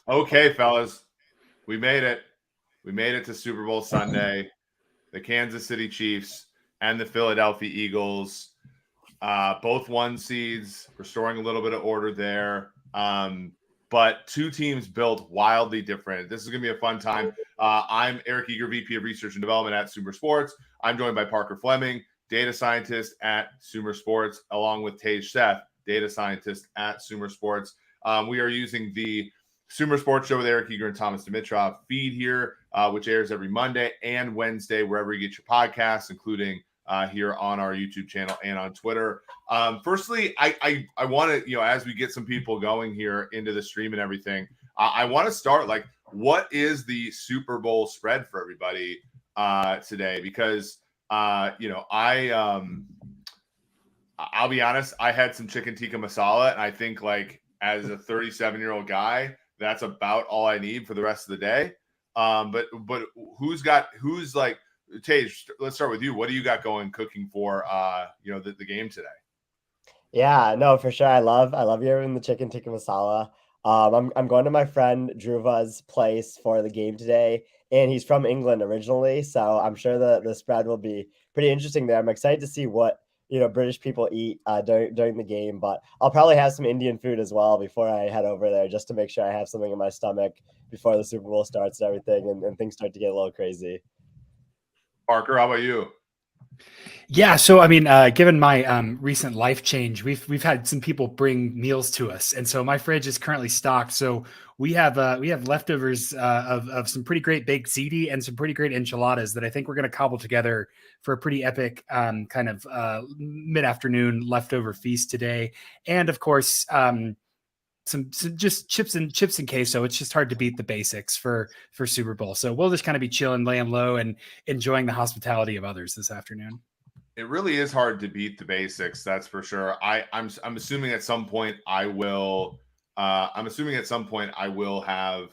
Okay, fellas, we made it. We made it to Super Bowl Sunday. The Kansas City Chiefs and the Philadelphia Eagles, both one seeds, restoring a little bit of order there. But two teams built wildly different. This is going to be a fun time. I'm Eric Eager, VP of Research and Development at SumerSports. I'm joined by Parker Fleming, data scientist at SumerSports, along with Tej Seth, data scientist at SumerSports. We are using the SumerSports Show with Eric Eager and Thomas Dimitrov feed here, which airs every Monday and Wednesday, wherever you get your podcasts, including here on our YouTube channel and on Twitter. Firstly, I want to, as we get some people going here into the stream and everything, I want to start like, what is the Super Bowl spread for everybody today? Because, I'll be honest, I had some chicken tikka masala, and I think like as a 37-year-old guy, that's about all I need for the rest of the day. But who's like, Tej, let's start with you. What do you got going cooking for the game today? Yeah, no, for sure. I love hearing the chicken tikka masala. I'm going to my friend Dhruva's place for the game today, and he's from England originally, so I'm sure the spread will be pretty interesting there. I'm excited to see what British people eat during the game, but I'll probably have some Indian food as well before I head over there, just to make sure I have something in my stomach before the Super Bowl starts and everything, and things start to get a little crazy. Parker, how about you? Yeah, so I mean, given my recent life change, we've had some people bring meals to us, and so my fridge is currently stocked. So we have leftovers of some pretty great baked ziti and some pretty great enchiladas that I think we're going to cobble together for a pretty epic kind of mid-afternoon leftover feast today. And of course, some just chips and queso. It's just hard to beat the basics for Super Bowl. So we'll just kind of be chilling, laying low, and enjoying the hospitality of others this afternoon. It really is hard to beat the basics, that's for sure. I'm assuming at some point I will. I'm assuming at some point I will have,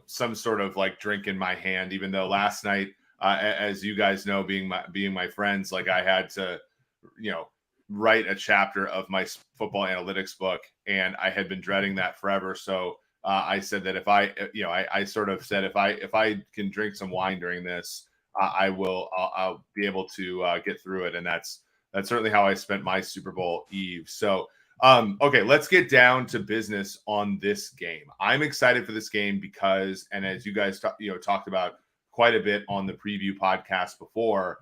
some sort of like drink in my hand. Even though last night, as you guys know, being my friends, like I had to, write a chapter of my football analytics book, and I had been dreading that forever. So I said that if I sort of said if I can drink some wine during this, I'll be able to get through it. And that's certainly how I spent my Super Bowl Eve. So, okay, let's get down to business on this game. I'm excited for this game because, and as you guys talked about quite a bit on the preview podcast before,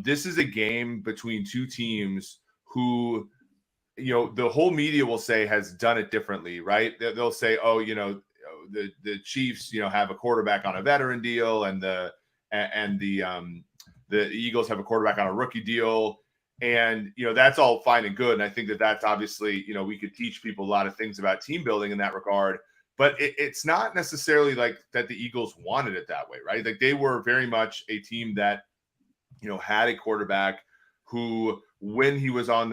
this is a game between two teams who, the whole media will say has done it differently, right? They'll say, oh, the Chiefs, have a quarterback on a veteran deal, and the Eagles have a quarterback on a rookie deal. And, that's all fine and good. And I think that's obviously, we could teach people a lot of things about team building in that regard. But it's not necessarily like that the Eagles wanted it that way, right? Like they were very much a team that, had a quarterback who, when he was on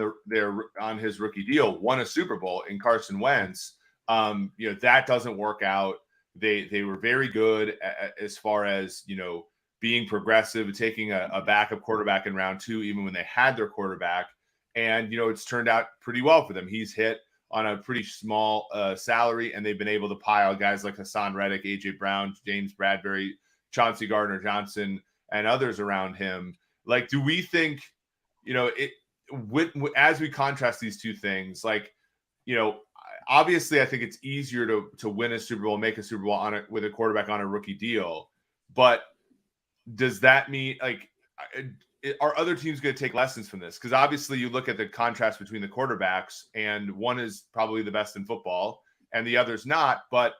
his rookie deal, won a Super Bowl in Carson Wentz. That doesn't work out. They were very good as far as, being progressive, taking a backup quarterback in round 2, even when they had their quarterback. And, it's turned out pretty well for them. He's hit on a pretty small salary, and they've been able to pile guys like Hassan Reddick, A.J. Brown, James Bradbury, Chauncey Gardner-Johnson, and others around him. Like, do we think, as we contrast these two things, like, obviously I think it's easier to win a Super Bowl, make a Super Bowl with a quarterback on a rookie deal. But does that mean, like, are other teams going to take lessons from this? Because obviously you look at the contrast between the quarterbacks, and one is probably the best in football and the other's not. But,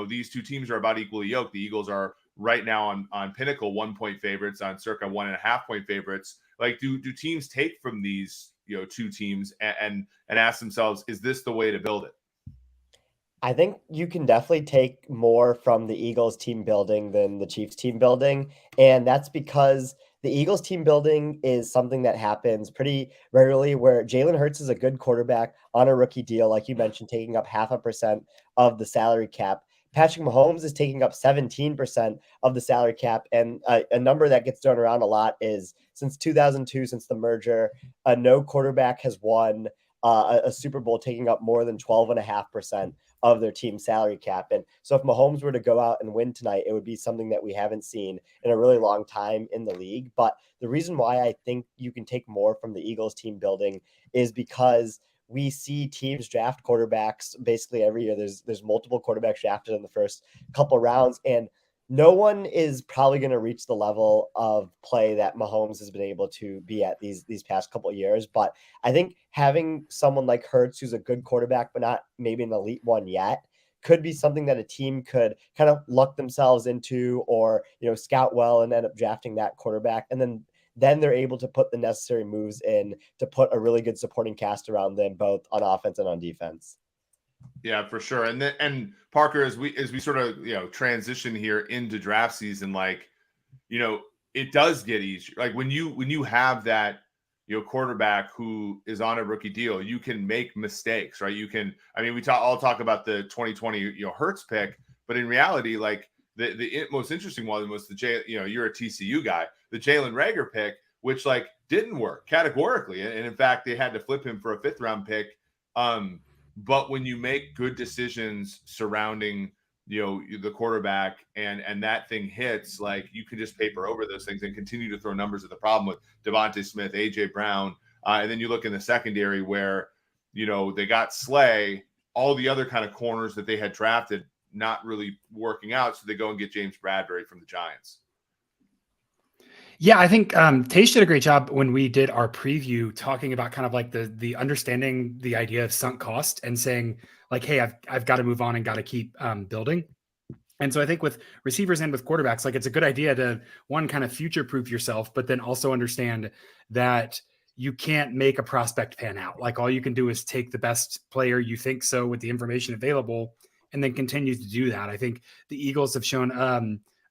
these two teams are about equally yoked. The Eagles are right now on pinnacle 1-point favorites, on circa 1.5-point favorites. Like, do teams take from these, two teams and ask themselves, is this the way to build it? I think you can definitely take more from the Eagles team building than the Chiefs team building. And that's because the Eagles team building is something that happens pretty rarely, where Jalen Hurts is a good quarterback on a rookie deal, like you mentioned, taking up 0.5% of the salary cap. Patrick Mahomes is taking up 17% of the salary cap. And a number that gets thrown around a lot is, since 2002, since the merger, no quarterback has won a Super Bowl taking up more than 12.5% of their team salary cap. And so if Mahomes were to go out and win tonight, it would be something that we haven't seen in a really long time in the league. But the reason why I think you can take more from the Eagles team building is because we see teams draft quarterbacks basically every year. There's multiple quarterbacks drafted in the first couple rounds, and no one is probably going to reach the level of play that Mahomes has been able to be at these past couple of years. But I think having someone like Hurts, who's a good quarterback, but not maybe an elite one yet, could be something that a team could kind of luck themselves into, or, scout well and end up drafting that quarterback. And then they're able to put the necessary moves in to put a really good supporting cast around them, both on offense and on defense. Yeah, for sure. And Parker, as we sort of, transition here into draft season, it does get easier. Like when you have that, quarterback who is on a rookie deal, you can make mistakes, right? We all talk about the 2020, Hurts pick, but in reality, like the most interesting one was you're a TCU guy, the Jalen Reagor pick, which didn't work categorically. And in fact, they had to flip him for a 5th round pick. But when you make good decisions surrounding, the quarterback and that thing hits, you can just paper over those things and continue to throw numbers at the problem with Devontae Smith, AJ Brown. And then you look in the secondary where, they got Slay, all the other kind of corners that they had drafted not really working out. So they go and get James Bradbury from the Giants. Yeah, I think Tage did a great job when we did our preview talking about kind of like the understanding the idea of sunk cost and saying hey, I've got to move on and got to keep building. And so I think with receivers and with quarterbacks, it's a good idea to one, kind of future proof yourself, but then also understand that you can't make a prospect pan out. All you can do is take the best player you think so with the information available and then continue to do that. I think the Eagles have shown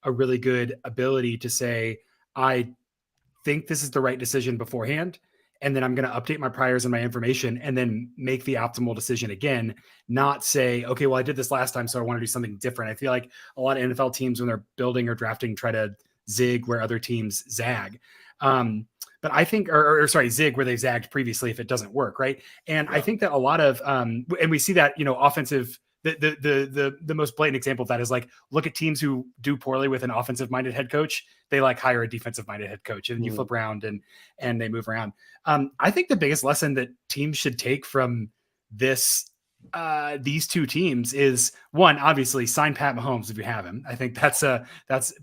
a really good ability to say, I think this is the right decision beforehand, and then I'm going to update my priors and my information and then make the optimal decision again, not say, okay, well, I did this last time, so I want to do something different. I feel like a lot of NFL teams, when they're building or drafting, try to zig where other teams zag. But I think, zig where they've zagged previously if it doesn't work, right? And yeah. I think that a lot of, and we see that, offensive, the most blatant example of that is look at teams who do poorly with an offensive minded head coach. They hire a defensive minded head coach, and you flip around and they move around. I think the biggest lesson that teams should take from these two teams is, one, obviously sign Pat Mahomes if you have him. I think that's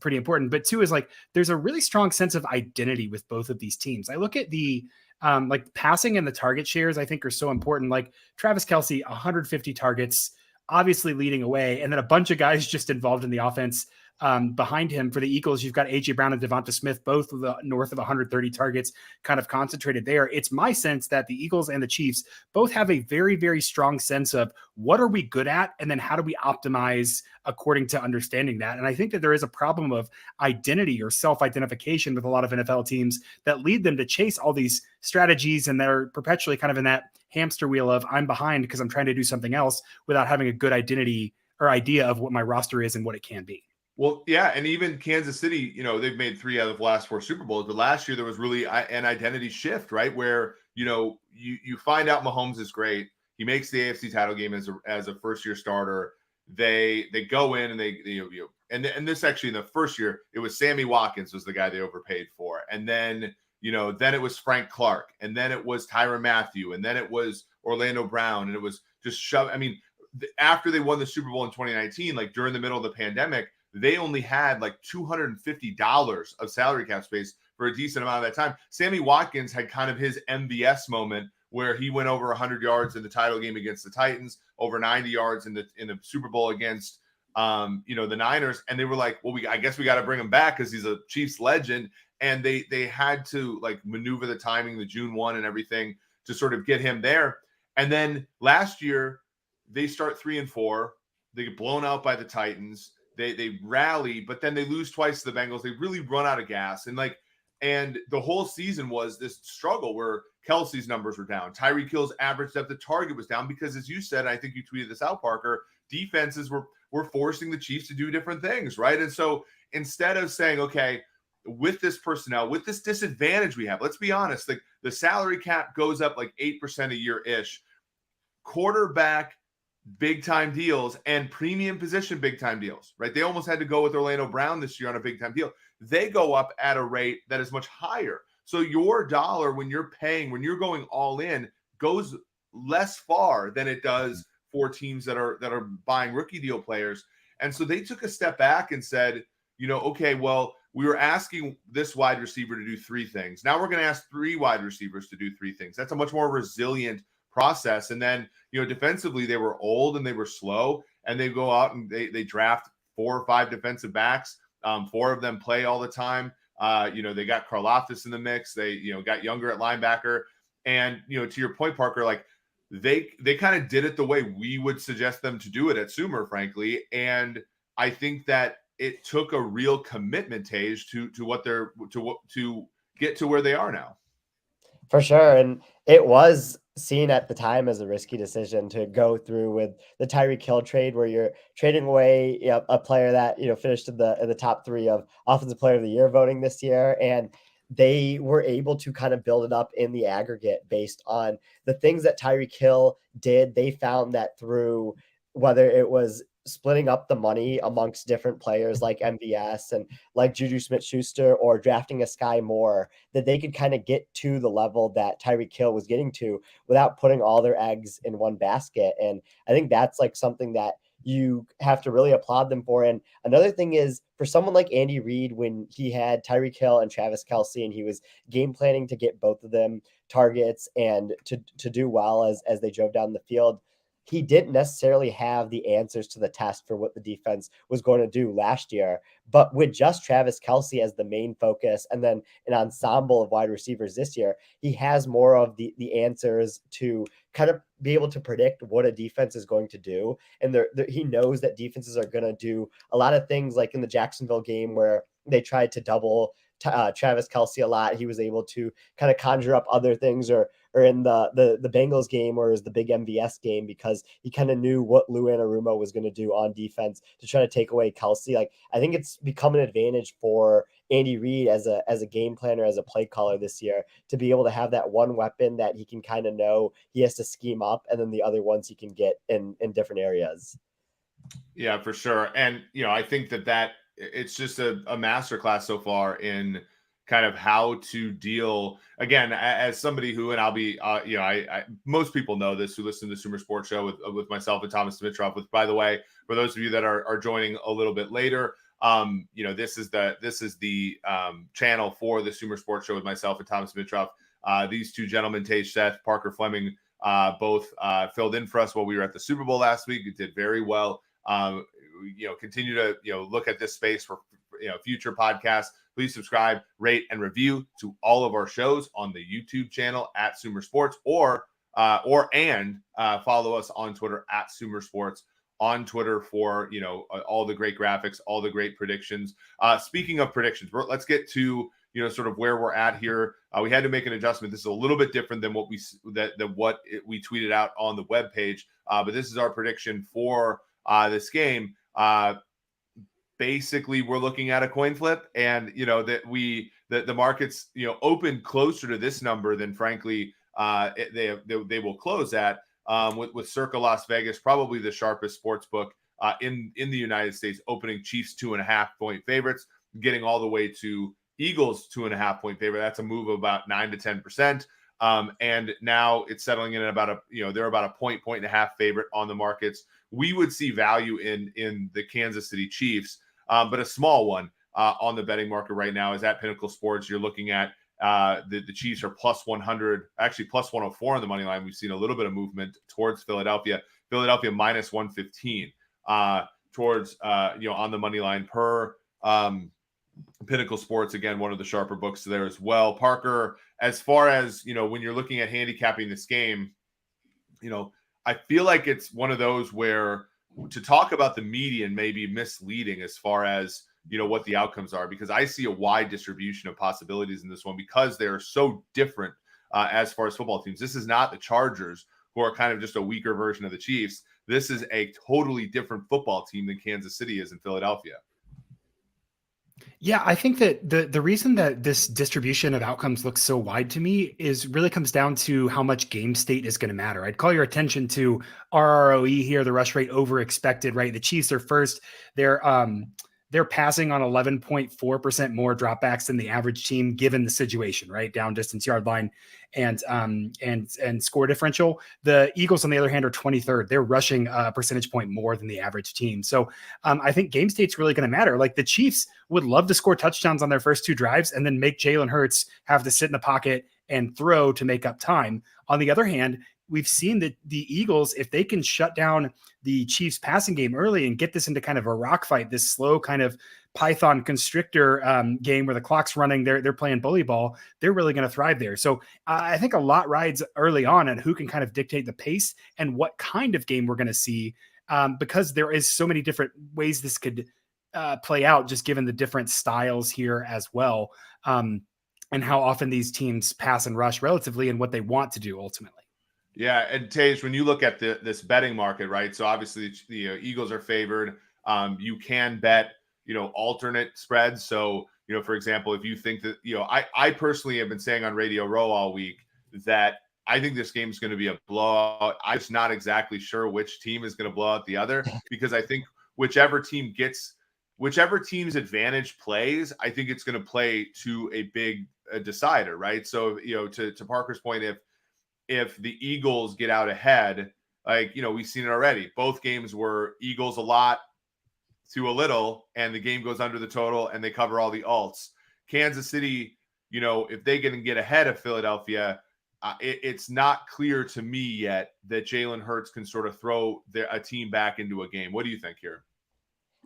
pretty important. But two is there's a really strong sense of identity with both of these teams. I look at the passing and the target shares, I think, are so important. Travis Kelce, 150 targets, obviously leading away, and then a bunch of guys just involved in the offense behind him. For the Eagles, you've got AJ Brown and Devonta Smith, both with north of 130 targets, kind of concentrated there. It's my sense that the Eagles and the Chiefs both have a very, very strong sense of what are we good at, and then how do we optimize according to understanding that. And I think that there is a problem of identity or self-identification with a lot of NFL teams that lead them to chase all these strategies, and they're perpetually kind of in that hamster wheel of I'm behind because I'm trying to do something else without having a good identity or idea of what my roster is and what it can be. Well, yeah, and even Kansas City, they've made 3 out of the last 4 Super Bowls, but last year there was really an identity shift, right? Where, you find out Mahomes is great. He makes the AFC title game as a first-year starter. They go in and and this actually in the first year, it was Sammy Watkins was the guy they overpaid for. And then, then it was Frank Clark, and then it was Tyrann Mathieu, and then it was Orlando Brown, and it was just after they won the Super Bowl in 2019, during the middle of the pandemic, they only had $250 of salary cap space for a decent amount of that time. Sammy Watkins had kind of his MVS moment where he went over 100 yards in the title game against the Titans, over 90 yards in the Super Bowl against the Niners, and they were like, well, I guess we got to bring him back because he's a Chiefs legend, and they had to maneuver the timing, the June 1 and everything to sort of get him there. And then last year they start 3-4, they get blown out by the Titans. They rally, but then they lose twice to the Bengals. They really run out of gas. And the whole season was this struggle where Kelsey's numbers were down. Tyreek Hill's average depth of target was down because, as you said, I think you tweeted this out, Parker, defenses were forcing the Chiefs to do different things, right? And so instead of saying, okay, with this personnel, with this disadvantage we have, let's be honest, the salary cap goes up like 8% a year-ish. Quarterback big time deals and premium position big time deals, right? They almost had to go with Orlando Brown this year on a big time deal. They go up at a rate that is much higher. So your dollar, when you're going all in, goes less far than it does for teams that are buying rookie deal players. And so they took a step back and said, okay, well, we were asking this wide receiver to do 3 things. Now we're going to ask 3 wide receivers to do 3 things. That's a much more resilient process. And then, defensively, they were old and they were slow, and they go out and they draft 4 or 5 defensive backs. 4 of them play all the time. They got Karlaftis in the mix. They, got younger at linebacker. And, to your point, Parker, like they kind of did it the way we would suggest them to do it at Sumer, frankly. And I think that it took a real commitment, Tage, to get to where they are now. For sure. And it was seen at the time as a risky decision to go through with the Tyreek Hill trade, where you're trading away a player that finished in the top 3 of Offensive Player of the Year voting this year. And they were able to kind of build it up in the aggregate based on the things that Tyreek Hill did. They found that through, whether it was splitting up the money amongst different players like MVS and like Juju Smith-Schuster, or drafting a Sky Moore, that they could kind of get to the level that Tyreek Hill was getting to without putting all their eggs in one basket. And I think that's like something that you have to really applaud them for. And another thing is, for someone like Andy Reid, when he had Tyreek Hill and Travis Kelce, and he was game planning to get both of them targets and to do well as they drove down the field, he didn't necessarily have the answers to the test for what the defense was going to do last year. But with just Travis Kelce as the main focus, and then an ensemble of wide receivers this year, he has more of the answers to kind of be able to predict what a defense is going to do. And he knows that defenses are going to do a lot of things, like in the Jacksonville game where they tried to double Travis Kelce a lot. He was able to kind of conjure up other things, or in the Bengals game, or is the big MVS game, because he kind of knew what Lou Anarumo was going to do on defense to try to take away Kelce. Like, I think it's become an advantage for Andy Reid as a game planner, as a play caller this year, to be able to have that one weapon that he can kind of know he has to scheme up, and then the other ones he can get in different areas. Yeah, for sure. And, I think that it's just a masterclass so far in kind of how to deal, again, as somebody who, and I'll be, I most people know this who listen to the SumerSports show with myself and Thomas Dimitrov, which, by the way, for those of you that are joining a little bit later, this is the channel for the SumerSports show with myself and Thomas Dimitrov. These 2 gentlemen, Tage Seth, Parker Fleming, both filled in for us while we were at the Super Bowl last week. It did very well. Continue to look at this space for future podcasts. Please subscribe, rate, and review to all of our shows on the YouTube channel at SumerSports, or follow us on Twitter at SumerSports on Twitter for all the great graphics, all the great predictions. Speaking of predictions, let's get to sort of where we're at here. We had to make an adjustment. This is a little bit different than what we tweeted out on the webpage, but this is our prediction for this game. Basically, we're looking at a coin flip, and that the markets open closer to this number than, frankly, they will close at, with Circa Las Vegas, probably the sharpest sports book in the United States, opening Chiefs 2.5-point favorites, getting all the way to Eagles 2.5-point favorite. That's a move of about 9 to 10%. And now it's settling in at about they're about a point and a half favorite on the markets. We would see value in the Kansas City Chiefs, but a small one on the betting market right now is at Pinnacle Sports. You're looking at the Chiefs are plus 100, actually plus 104 on the money line. We've seen a little bit of movement towards Philadelphia. Philadelphia minus 115 towards on the money line per Pinnacle Sports. Again, one of the sharper books there as well. Parker, as far as when you're looking at handicapping this game, I feel like it's one of those where to talk about the median may be misleading as far as what the outcomes are, because I see a wide distribution of possibilities in this one because they're so different as far as football teams. This is not the Chargers, who are kind of just a weaker version of the Chiefs. This is a totally different football team than Kansas City is in Philadelphia. Yeah, I think that the reason that this distribution of outcomes looks so wide to me is really comes down to how much game state is going to matter. I'd call your attention to RROE here, the rush rate over expected, right? The Chiefs are first. They're passing on 11.4% more dropbacks than the average team given the situation, right? Down distance, yard line, and score differential. The Eagles, on the other hand, are 23rd. They're rushing a percentage point more than the average team. So I think game state's really going to matter. Like the Chiefs would love to score touchdowns on their first two drives and then make Jalen Hurts have to sit in the pocket and throw to make up time. On the other hand, we've seen that the Eagles, if they can shut down the Chiefs passing game early and get this into kind of a rock fight, this slow kind of Python constrictor game where the clock's running, they're playing bully ball, they're really going to thrive there. So I think a lot rides early on and who can kind of dictate the pace and what kind of game we're going to see, because there is so many different ways this could play out, just given the different styles here as well, and how often these teams pass and rush relatively and what they want to do ultimately. Yeah, and Tage, when you look at this betting market, right? So obviously the Eagles are favored. You can bet, alternate spreads. So, for example, if you think that, I personally have been saying on Radio Row all week that I think this game is going to be a blowout. I'm just not exactly sure which team is going to blow out the other, because I think whichever team's advantage plays, I think it's going to play to a big decider, right? So, to Parker's point, if the Eagles get out ahead, we've seen it already. Both games were Eagles a lot to a little, and the game goes under the total and they cover all the alts. Kansas City, if they can get ahead of Philadelphia, it's not clear to me yet that Jalen Hurts can sort of throw a team back into a game. What do you think here?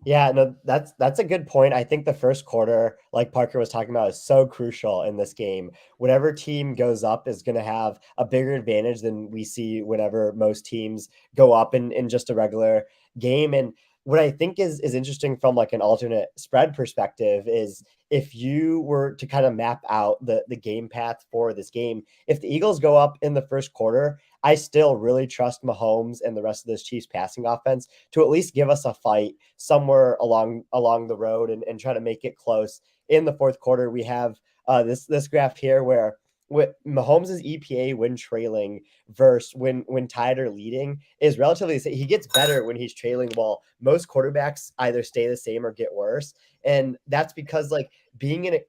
Yeah, no, that's a good point. I think the first quarter, like Parker was talking about, is so crucial in this game. Whatever team goes up is going to have a bigger advantage than we see whenever most teams go up in just a regular game. And what I think is interesting from like an alternate spread perspective is if you were to kind of map out the game path for this game, if the Eagles go up in the first quarter, I still really trust Mahomes and the rest of this Chiefs passing offense to at least give us a fight somewhere along the road and try to make it close. In the fourth quarter, we have this graph here where with Mahomes' EPA when trailing versus when tied or leading is relatively the same. He gets better when he's trailing, while most quarterbacks either stay the same or get worse. And that's because like being in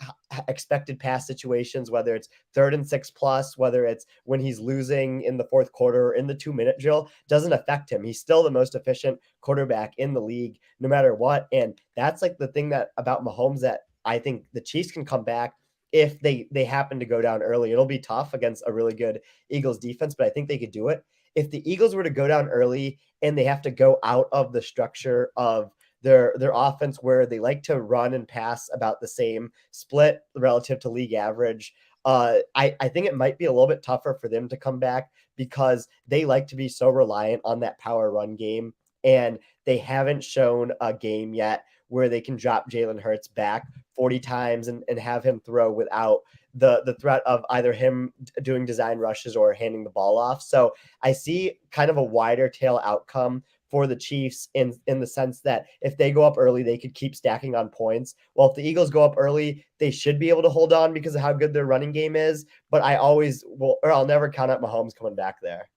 expected pass situations, whether it's 3rd and 6+, whether it's when he's losing in the fourth quarter or in the 2-minute drill, doesn't affect him. He's still the most efficient quarterback in the league, no matter what. And that's like the thing that about Mahomes that I think the Chiefs can come back if they happen to go down early. It'll be tough against a really good Eagles defense, but I think they could do it. If the Eagles were to go down early and they have to go out of the structure of their offense where they like to run and pass about the same split relative to league average, I think it might be a little bit tougher for them to come back because they like to be so reliant on that power run game, and they haven't shown a game yet where they can drop Jalen Hurts back 40 times and have him throw without the threat of either him doing design rushes or handing the ball off. So I see kind of a wider tail outcome for the Chiefs in the sense that if they go up early, they could keep stacking on points. Well, if the Eagles go up early, they should be able to hold on because of how good their running game is. But I'll never count out Mahomes coming back there.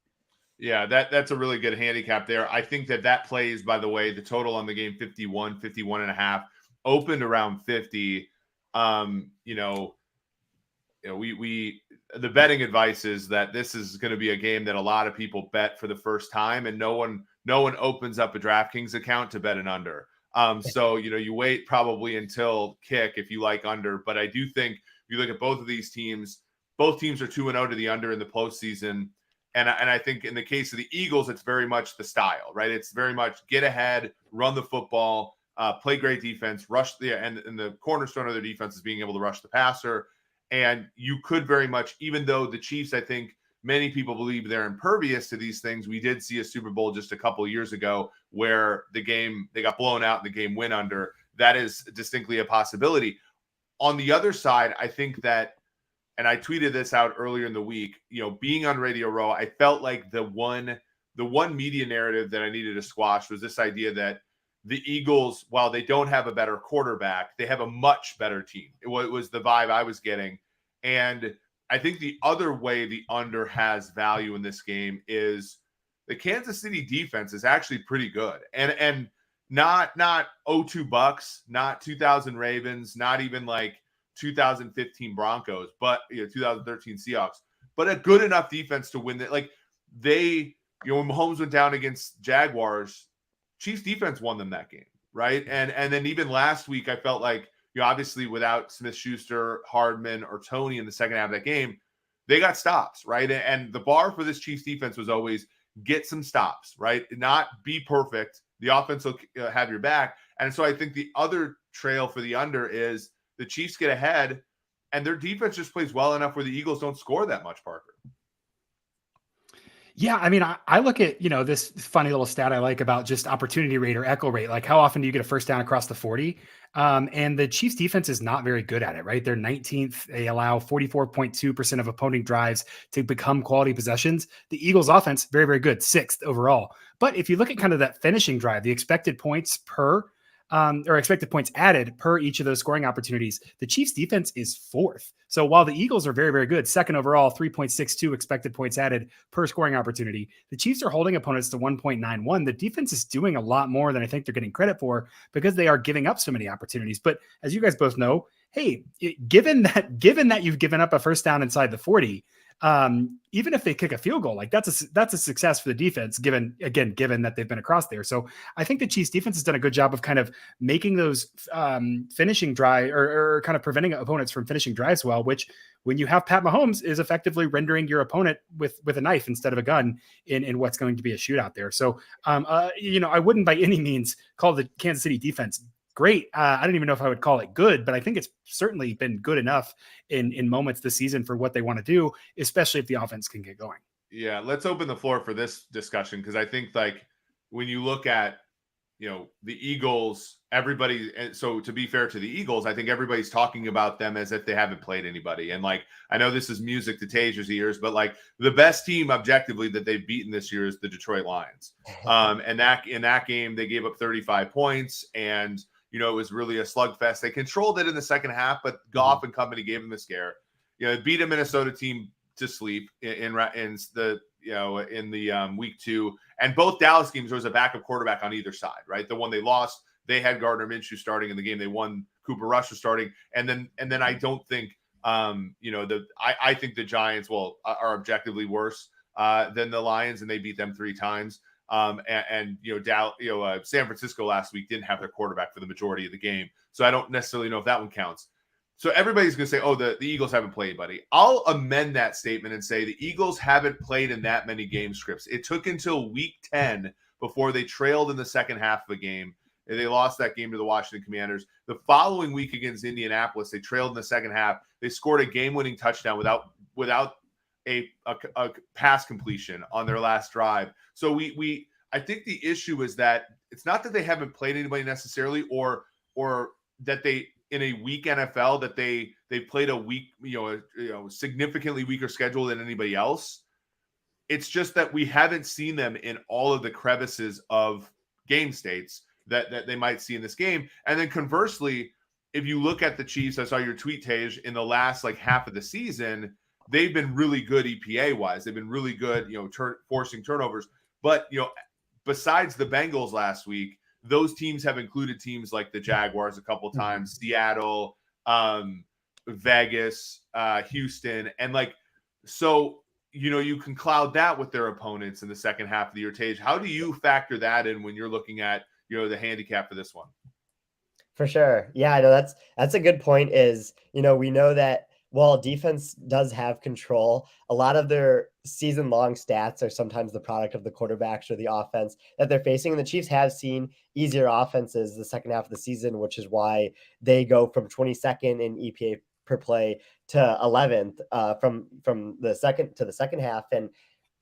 Yeah, that's a really good handicap there. I think that plays, by the way, the total on the game 51 and a half, opened around 50. We the betting advice is that this is going to be a game that a lot of people bet for the first time, and no one opens up a DraftKings account to bet an under. So you wait probably until kick if you like under. But I do think you look at both of these teams. Both teams are 2-0 to the under in the postseason. And I think in the case of the Eagles, it's very much the style, right? It's very much get ahead, run the football, play great defense, rush and the cornerstone of their defense is being able to rush the passer. And you could very much, even though the Chiefs, I think many people believe they're impervious to these things. We did see a Super Bowl just a couple of years ago where they got blown out and the game went under. That is distinctly a possibility. On the other side, I think that, and I tweeted this out earlier in the week, being on Radio Row, I felt like the one media narrative that I needed to squash was this idea that, the Eagles, while they don't have a better quarterback, they have a much better team. It was the vibe I was getting. And I think the other way the under has value in this game is the Kansas City defense is actually pretty good. And not 02 Bucks, not 2000 Ravens, not even like 2015 Broncos, but 2013 Seahawks, but a good enough defense to win that. Like they, when Mahomes went down against Jaguars, Chiefs defense won them that game, right? And then even last week, I felt like, obviously without Smith-Schuster, Hardman, or Tony in the second half of that game, they got stops, right? And the bar for this Chiefs defense was always get some stops, right? Not be perfect. The offense will have your back. And so I think the other trail for the under is the Chiefs get ahead and their defense just plays well enough where the Eagles don't score that much, Parker. Yeah, I mean, I look at, this funny little stat I like about just opportunity rate or echo rate. Like how often do you get a first down across the 40? And the Chiefs defense is not very good at it, right? They're 19th. They allow 44.2% of opponent drives to become quality possessions. The Eagles offense, very, very good, 6th overall. But if you look at kind of that finishing drive, the expected points or expected points added per each of those scoring opportunities, the Chiefs defense is 4th. So while the Eagles are very, very good, 2nd overall, 3.62 expected points added per scoring opportunity, the Chiefs are holding opponents to 1.91. The defense is doing a lot more than I think they're getting credit for because they are giving up so many opportunities. But as you guys both know, hey, given that you've given up a first down inside the 40, even if they kick a field goal, like that's a success for the defense, given that they've been across there. So I think the Chiefs defense has done a good job of kind of making those finishing drive or kind of preventing opponents from finishing drives well, which when you have Pat Mahomes is effectively rendering your opponent with a knife instead of a gun in what's going to be a shootout there. So, I wouldn't by any means call the Kansas City defense great. I don't even know if I would call it good, but I think it's certainly been good enough in moments this season for what they want to do, especially if the offense can get going. Yeah, let's open the floor for this discussion because I think like when you look at the Eagles, everybody. And so to be fair to the Eagles, I think everybody's talking about them as if they haven't played anybody. And like I know this is music to Tasia's ears, but like the best team objectively that they've beaten this year is the Detroit Lions. And that in that game they gave up 35 points and. It was really a slugfest. They controlled it in the second half, but Goff and company gave them a scare. Beat a Minnesota team to sleep in the week 2. And both Dallas games, there was a backup quarterback on either side, right? The one they lost, they had Gardner Minshew starting in the game. They won. Cooper Rush was starting, and then I don't think I think the Giants are objectively worse than the Lions, and they beat them 3 times. San Francisco last week didn't have their quarterback for the majority of the game. So I don't necessarily know if that one counts. So everybody's going to say, oh, the Eagles haven't played, buddy. I'll amend that statement and say the Eagles haven't played in that many game scripts. It took until week 10 before they trailed in the second half of a game. And they lost that game to the Washington Commanders. The following week against Indianapolis, they trailed in the second half. They scored a game-winning touchdown without a pass completion on their last drive. So I think the issue is that it's not that they haven't played anybody necessarily, or that they in a weak NFL that they played a weak, significantly weaker schedule than anybody else. It's just that we haven't seen them in all of the crevices of game states that they might see in this game. And then conversely, if you look at the Chiefs, I saw your tweet, Tej, in the last half of the season. They've been really good EPA wise. They've been really good, forcing turnovers. But, besides the Bengals last week, those teams have included teams like the Jaguars a couple times, Seattle, Vegas, Houston. And so, you can cloud that with their opponents in the second half of the year. Tej, how do you factor that in when you're looking at, the handicap for this one? For sure. Yeah, I know that's a good point is, we know that while defense does have control, a lot of their season-long stats are sometimes the product of the quarterbacks or the offense that they're facing. And the Chiefs have seen easier offenses the second half of the season, which is why they go from 22nd in EPA per play to 11th from the second to the second half. And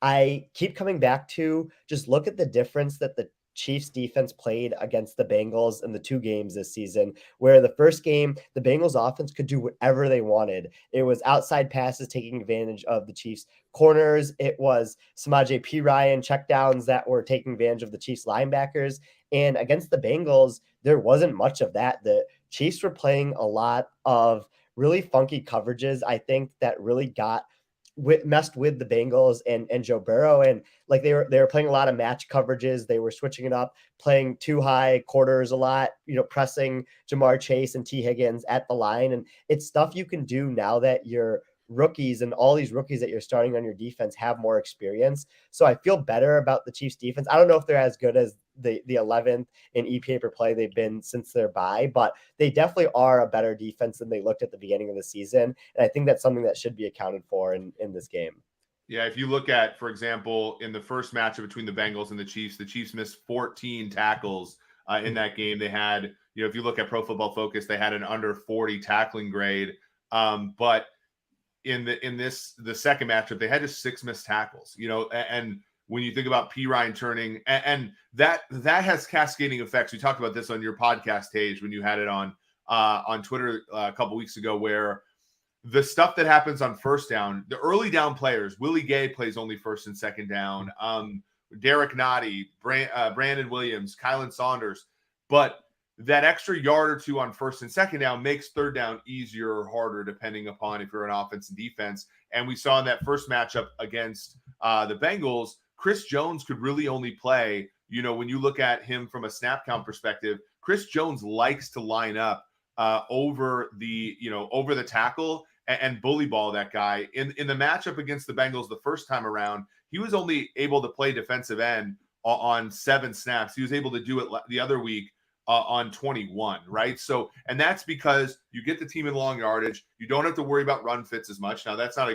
I keep coming back to just look at the difference that the Chiefs defense played against the Bengals in the 2 games this season, where the first game, the Bengals offense could do whatever they wanted. It was outside passes taking advantage of the Chiefs corners. It was Samaje Perine checkdowns that were taking advantage of the Chiefs linebackers. And against the Bengals, there wasn't much of that. The Chiefs were playing a lot of really funky coverages, I think, that really messed with the Bengals and Joe Burrow. And like they were playing a lot of match coverages. They were switching it up, playing too high quarters a lot, pressing Jamar Chase and T Higgins at the line. And it's stuff you can do now that you're rookies, and all these rookies that you're starting on your defense have more experience. So I feel better about the Chiefs defense. I don't know if they're as good as the 11th in EPA per play they've been since their bye, but they definitely are a better defense than they looked at the beginning of the season. And I think that's something that should be accounted for in this game. Yeah, if you look at, for example, in the first matchup between the Bengals and the Chiefs missed 14 tackles in that game. They had, if you look at Pro Football Focus, they had an under 40 tackling grade. But in the second matchup, they had just 6 missed tackles, and when you think about P. Ryan turning, and that has cascading effects. We talked about this on your podcast, Tage, when you had it on Twitter a couple weeks ago, where the stuff that happens on first down, the early down players, Willie Gay plays only first and second down, Derek Nottie, Brandon Williams, Kylan Saunders, but that extra yard or two on first and second down makes third down easier or harder, depending upon if you're an offense and defense. And we saw in that first matchup against the Bengals, Chris Jones could really only play, when you look at him from a snap count perspective, Chris Jones likes to line up over the tackle and bully ball that guy. In the matchup against the Bengals the first time around, he was only able to play defensive end on 7 snaps. He was able to do it the other week on 21, right? So, and that's because you get the team in long yardage. You don't have to worry about run fits as much. Now, that's not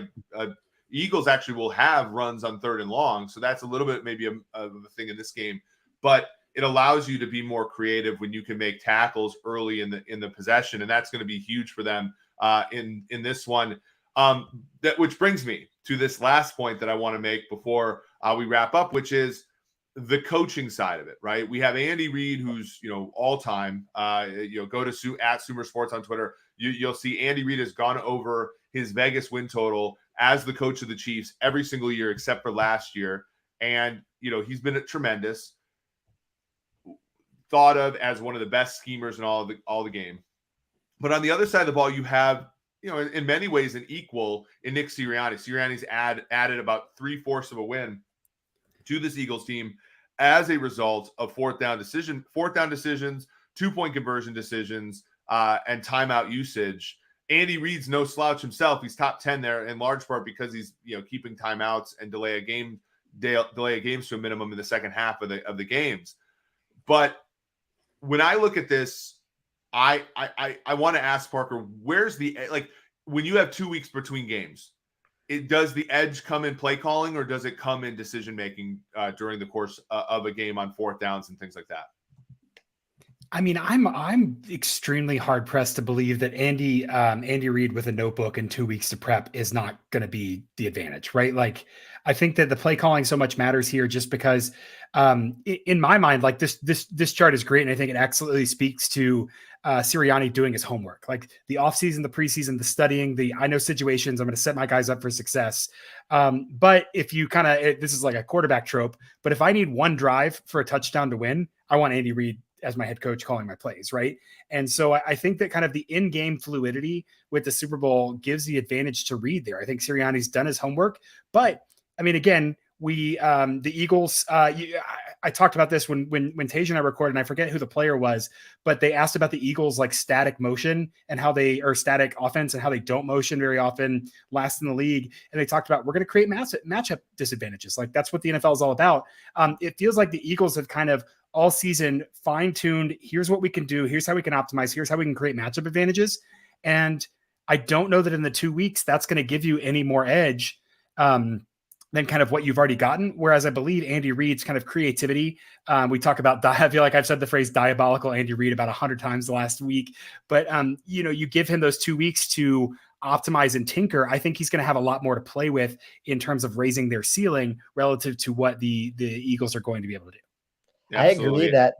Eagles actually will have runs on 3rd and long, so that's a little bit maybe a thing in this game. But it allows you to be more creative when you can make tackles early in the possession, and that's going to be huge for them in this one. Which brings me to this last point that I want to make before we wrap up, which is the coaching side of it, right? We have Andy Reid, who's, all time, go to at SumerSports on Twitter. You'll see Andy Reid has gone over his Vegas win total as the coach of the Chiefs every single year, except for last year. And, he's been tremendous, thought of as one of the best schemers in all the game. But on the other side of the ball, you have, in many ways an equal in Nick Sirianni. Sirianni's added about 3/4 of a win to this Eagles team as a result of fourth down decisions, 2-point conversion decisions, and timeout usage. Andy Reid's no slouch himself. He's top 10 there in large part because he's keeping timeouts and delay a games to a minimum in the second half of the games. But when I look at this, I want to ask Parker, where's when you have 2 weeks between games, does the edge come in play calling, or does it come in decision making during the course of a game on 4th downs and things like that? I mean, I'm extremely hard pressed to believe that Andy Reid with a notebook and 2 weeks to prep is not going to be the advantage, right? Like, I think that the play calling so much matters here, just because in my mind, like this chart is great, and I think it absolutely speaks to Sirianni doing his homework, like the offseason, the preseason, the studying, I know situations, I'm going to set my guys up for success. But if you this is like a quarterback trope, but if I need one drive for a touchdown to win, I want Andy Reid as my head coach calling my plays, right? And so I think that kind of the in-game fluidity with the Super Bowl gives the advantage to Reid there. I think Sirianni's done his homework, but I mean, again, the Eagles, I talked about this when Tage and I recorded, and I forget who the player was, but they asked about the Eagles like static motion and how they are static offense and how they don't motion very often, last in the league. And they talked about, we're going to create matchup disadvantages. Like, that's what the NFL is all about. It feels like the Eagles have kind of all season fine-tuned. Here's what we can do. Here's how we can optimize. Here's how we can create matchup advantages. And I don't know that in the 2 weeks that's going to give you any more edge than kind of what you've already gotten. Whereas I believe Andy Reid's kind of creativity, we talk about, I feel like I've said the phrase diabolical Andy Reid about 100 times the last week, but you give him those 2 weeks to optimize and tinker. I think he's going to have a lot more to play with in terms of raising their ceiling relative to what the Eagles are going to be able to do. I agree that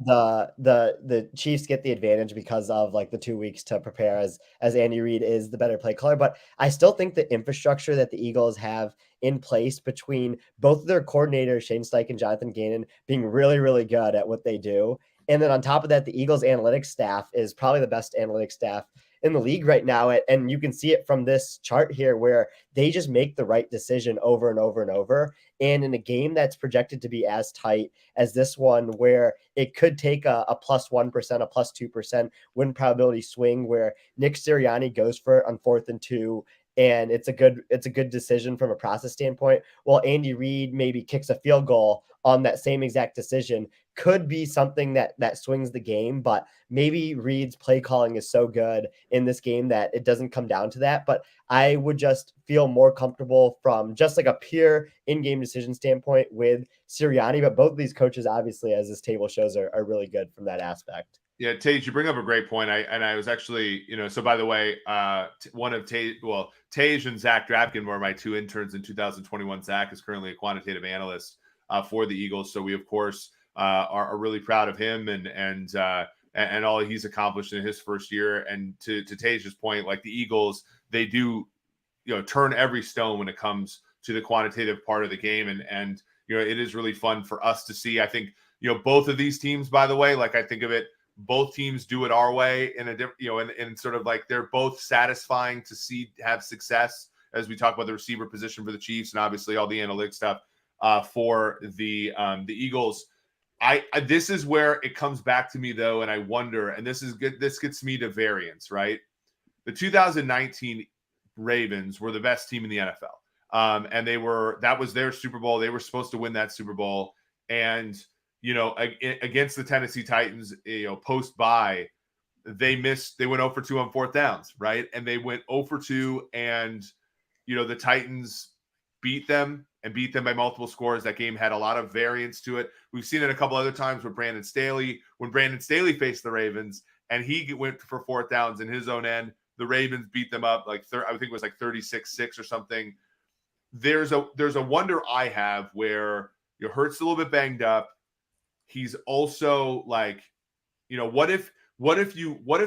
the Chiefs get the advantage because of like the 2 weeks to prepare, as Andy Reid is the better play caller. But I still think the infrastructure that the Eagles have in place between both of their coordinators, Shane Steichen and Jonathan Gannon, being really, really good at what they do, And then on top of that, the Eagles analytics staff is probably the best analytics staff in the league right now. And you can see it from this chart here where they just make the right decision over and over and over. And in a game that's projected to be as tight as this one, where it could take a plus 1%, a plus 2% win probability swing, where Nick Sirianni goes for it on 4th and 2, and it's a good decision from a process standpoint. Well, Andy Reid maybe kicks a field goal on that same exact decision, could be something that swings the game, but maybe Reid's play calling is so good in this game that it doesn't come down to that. But I would just feel more comfortable from just like a pure in-game decision standpoint with Sirianni. But both of these coaches, obviously, as this table shows, are really good from that aspect. Yeah, Tage, you bring up a great point. I was actually, so by the way, one of Tage and Zach Drapkin were my 2 interns in 2021. Zach is currently a quantitative analyst for the Eagles. So we, of course, are really proud of him and all he's accomplished in his first year. And to Tage's point, like the Eagles, they do, turn every stone when it comes to the quantitative part of the game. And it is really fun for us to see. I think, both of these teams, by the way, like I think of it, both teams do it our way in a different, and sort of like they're both satisfying to see have success as we talk about the receiver position for the Chiefs and obviously all the analytics stuff for the Eagles. This is where it comes back to me though, and I wonder, and this is good. This gets me to variance, right? The 2019 Ravens were the best team in the NFL, and that was their Super Bowl. They were supposed to win that Super Bowl, and against the Tennessee Titans, post bye, they went 0 for 2 on 4th downs, right? And they went 0 for 2, and the Titans beat them by multiple scores. That game had a lot of variance to it. We've seen it a couple other times with Brandon Staley, when Brandon Staley faced the Ravens and he went for 4th downs in his own end. The Ravens beat them up I think it was like 36-6 or something. There's a wonder I have where Hurts a little bit banged up. He's also like, what if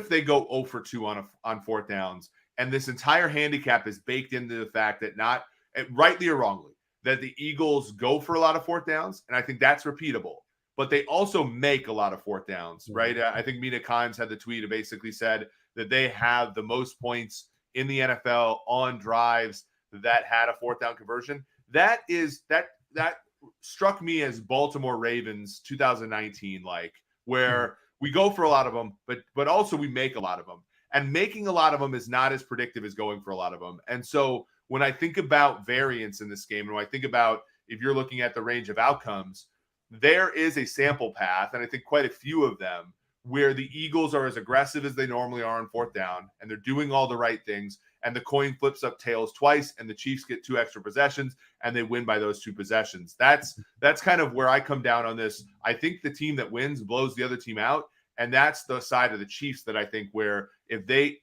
they go 0 for 2 on 4th downs, and this entire handicap is baked into the fact that, not rightly or wrongly, that the Eagles go for a lot of 4th downs, and I think that's repeatable, but they also make a lot of 4th downs, right? I think Mina Kimes had the tweet that basically said that they have the most points in the NFL on drives that had a 4th down conversion. That struck me as Baltimore Ravens 2019, where we go for a lot of them, but also we make a lot of them. And making a lot of them is not as predictive as going for a lot of them. And so when I think about variance in this game, and when I think about if you're looking at the range of outcomes, there is a sample path, and I think quite a few of them, where the Eagles are as aggressive as they normally are on 4th down, and they're doing all the right things, and the coin flips up tails twice, and the Chiefs get 2 extra possessions, and they win by those 2 possessions. That's kind of where I come down on this. I think the team that wins blows the other team out, and that's the side of the Chiefs that I think where if the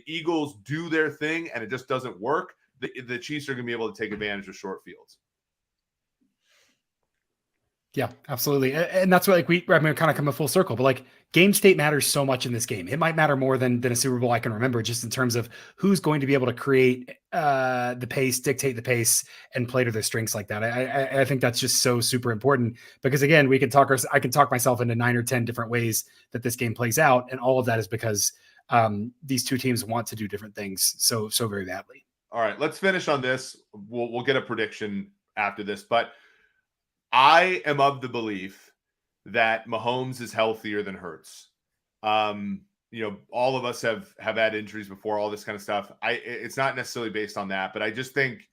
Eagles do their thing and it just doesn't work, the Chiefs are going to be able to take advantage of short fields. Yeah, absolutely. And that's what we're kind of coming full circle, but game state matters so much in this game. It might matter more than a Super Bowl I can remember, just in terms of who's going to be able to create the pace, dictate the pace, and play to their strengths like that. I think that's just so super important, because again, I can talk myself into 9 or 10 different ways that this game plays out. And all of that is because these two teams want to do different things so very badly. All right, let's finish on this. We'll get a prediction after this, but I am of the belief that Mahomes is healthier than Hurts. All of us have had injuries before, all this kind of stuff. It's not necessarily based on that, but I just think,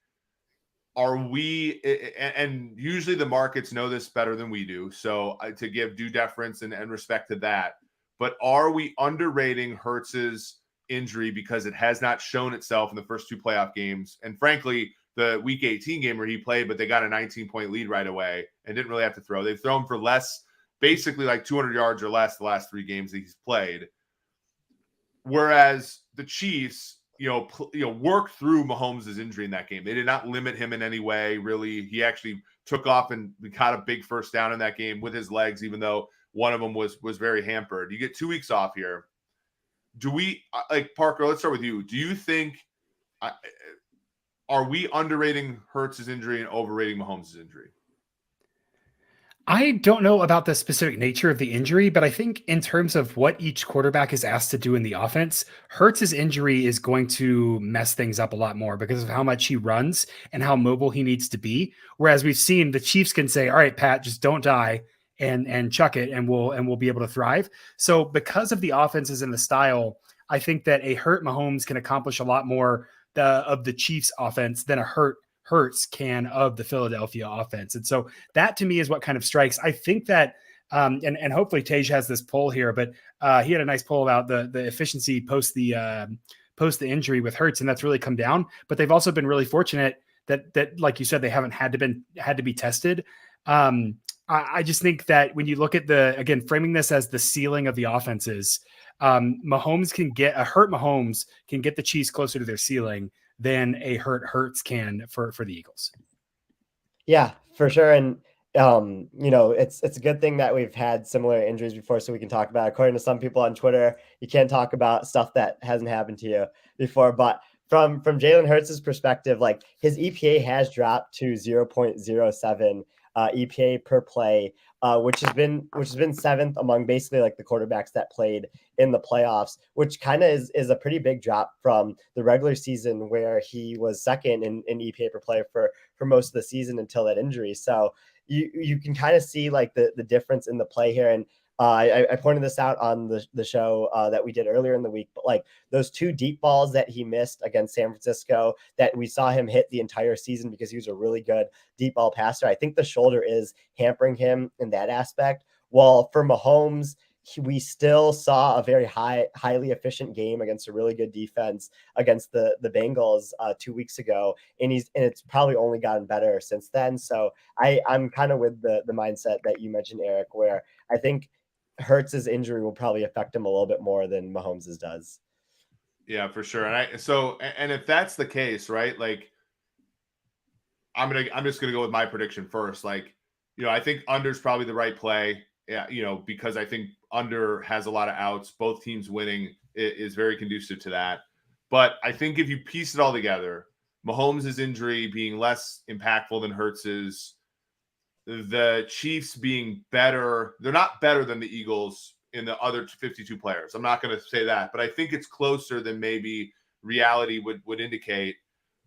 and usually the markets know this better than we do, so to give due deference and respect to that, but are we underrating Hurts's injury because it has not shown itself in the first 2 playoff games? And frankly, the week 18 game where he played, but they got a 19-point lead right away and didn't really have to throw. They've thrown for less, basically 200 yards or less the last 3 games that he's played. Whereas the Chiefs, worked through Mahomes' injury in that game. They did not limit him in any way, really. He actually took off and got a big first down in that game with his legs, even though one of them was very hampered. You get 2 weeks off here. Do we, Parker, let's start with you. Do you think, are we underrating Hurts' injury and overrating Mahomes' injury? I don't know about the specific nature of the injury, but I think in terms of what each quarterback is asked to do in the offense, Hurts's injury is going to mess things up a lot more because of how much he runs and how mobile he needs to be. Whereas we've seen the Chiefs can say, "All right, Pat, just don't die and chuck it, and we'll be able to thrive." So because of the offenses and the style, I think that a hurt Mahomes can accomplish a lot more of the Chiefs offense than a Hurts can of the Philadelphia offense. And so that to me is what kind of strikes. I think that, and hopefully Tej has this poll here, but he had a nice poll about the efficiency post the injury with Hurts, and that's really come down. But they've also been really fortunate that like you said, they haven't had to be tested. I just think that when you look at again, framing this as the ceiling of the offenses, Mahomes can get the Chiefs closer to their ceiling than a Hurts can for the Eagles. Yeah, for sure. And it's a good thing that we've had similar injuries before, so we can talk about it. According to some people on Twitter, you can't talk about stuff that hasn't happened to you before. But from Jalen Hurts' perspective, like his EPA has dropped to 0.07 EPA per play, which has been seventh among basically like the quarterbacks that played in the playoffs, which kind of is a pretty big drop from the regular season where he was second in EPA per play for most of the season until that injury. So you can kind of see like the difference in the play here. And I pointed this out on the show that we did earlier in the week, but like those two deep balls that he missed against San Francisco that we saw him hit the entire season because he was a really good deep ball passer. I think the shoulder is hampering him in that aspect. While for Mahomes, we still saw a very highly efficient game against a really good defense against the Bengals 2 weeks ago, and it's probably only gotten better since then. So I'm kind of with the mindset that you mentioned, Eric, where I think Hurts's injury will probably affect him a little bit more than Mahomes's does. Yeah, for sure. And if that's the case, right? Like I'm just gonna go with my prediction first. Like, I think under's probably the right play. Yeah, because I think under has a lot of outs. Both teams winning is very conducive to that. But I think if you piece it all together, Mahomes' injury being less impactful than Hurts's, the Chiefs being better, they're not better than the Eagles in the other 52 players. I'm not going to say that, but I think it's closer than maybe reality would indicate.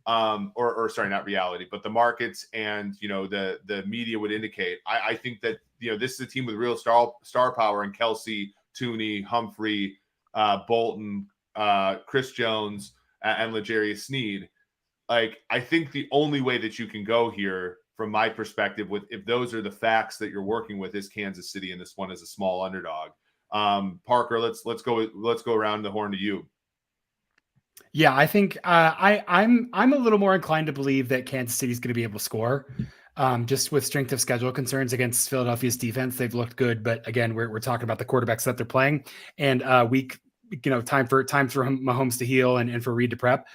Or sorry, not reality, but the markets and the media would indicate. I think that this is a team with real star power, and Kelsey, Tooney, Humphrey, Bolton, Chris Jones, and L'Jarius Sneed. Like, I think the only way that you can go here, from my perspective, if those are the facts that you're working with, is Kansas City, and this one is a small underdog. Parker, let's go around the horn to you. Yeah, I think I'm a little more inclined to believe that Kansas City is going to be able to score, just with strength of schedule concerns against Philadelphia's defense. They've looked good, but again, we're talking about the quarterbacks that they're playing, and time for Mahomes to heal and for Reed to prep.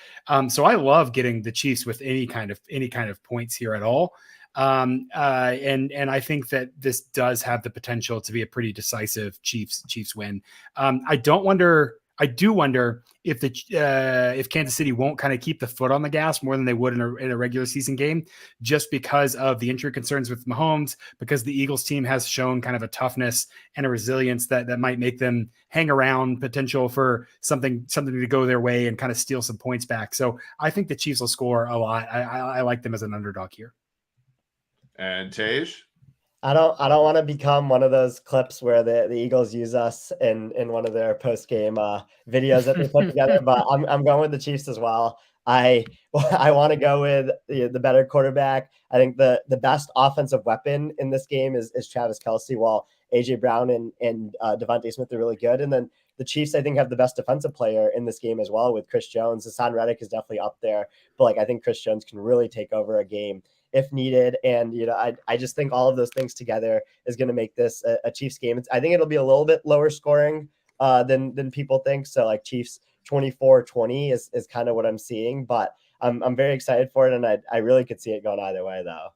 So I love getting the Chiefs with any kind of points here at all. And I think that this does have the potential to be a pretty decisive Chiefs win. I do wonder if Kansas City won't kind of keep the foot on the gas more than they would in a regular season game, just because of the injury concerns with Mahomes, because the Eagles team has shown kind of a toughness and a resilience that might make them hang around, potential for something to go their way and kind of steal some points back. So I think the Chiefs will score a lot. I like them as an underdog here. And Tej? I don't want to become one of those clips where the Eagles use us in one of their post game videos that they put together, but I'm going with the Chiefs as well. I want to go with the better quarterback. I think the best offensive weapon in this game is Travis Kelce, while AJ Brown and Devontae Smith are really good. And then the Chiefs, I think, have the best defensive player in this game as well with Chris Jones. Hassan Reddick is definitely up there, but I think Chris Jones can really take over a game if needed. And, I just think all of those things together is going to make this a Chiefs game. I think it'll be a little bit lower scoring than people think. So like Chiefs 24-20 is kind of what I'm seeing, but I'm very excited for it. And I really could see it going either way though.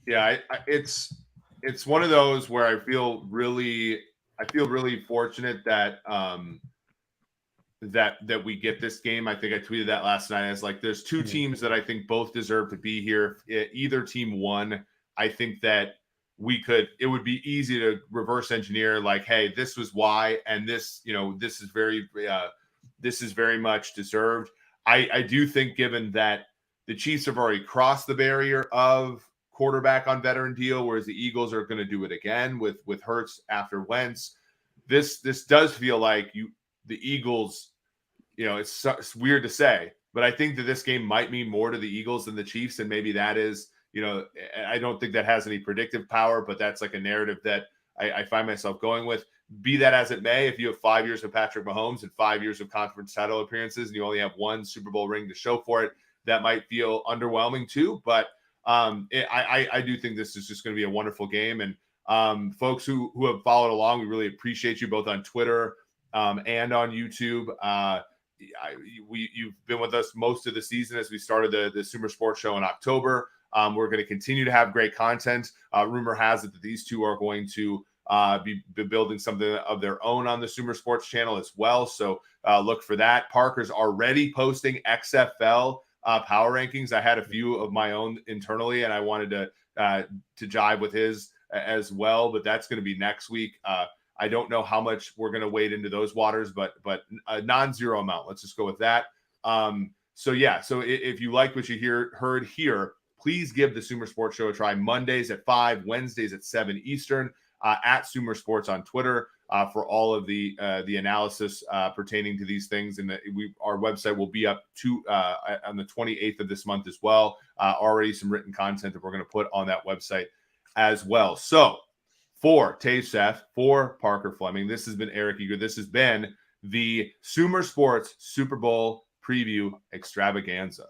Yeah, it's one of those where I feel really fortunate that that we get this game. I think I tweeted that last night as like, there's two teams that I think both deserve to be here. If either team won, I think that it would be easy to reverse engineer like, hey, this was why, and this, this is very much deserved. I do think, given that the Chiefs have already crossed the barrier of quarterback on veteran deal, whereas the Eagles are going to do it again with Hurts after Wentz, this does feel like the Eagles, it's weird to say, but I think that this game might mean more to the Eagles than the Chiefs, and maybe that is, I don't think that has any predictive power, but that's like a narrative that I find myself going with. Be that as it may, if you have 5 years of Patrick Mahomes and 5 years of conference title appearances and you only have one Super Bowl ring to show for it, that might feel underwhelming too. But I do think this is just going to be a wonderful game. And folks who have followed along, we really appreciate you both on Twitter and on YouTube. You've been with us most of the season as we started the SumerSports show in October. We're going to continue to have great content. Rumor has it that these two are going to be building something of their own on the SumerSports channel as well. So look for that. Parker's already posting XFL power rankings. I had a few of my own internally, and I wanted to jive with his as well, but that's going to be next week. I don't know how much we're going to wade into those waters, but a non-zero amount. Let's just go with that. So if you like what you heard here, please give the SumerSports show a try. Mondays at 5, Wednesdays at 7 Eastern, at SumerSports on Twitter for all of the analysis pertaining to these things. And our website will be up on the 28th of this month as well. Already some written content that we're going to put on that website as well. So for Tage Seth, for Parker Fleming, this has been Eric Eager. This has been the SumerSports Super Bowl Preview Extravaganza.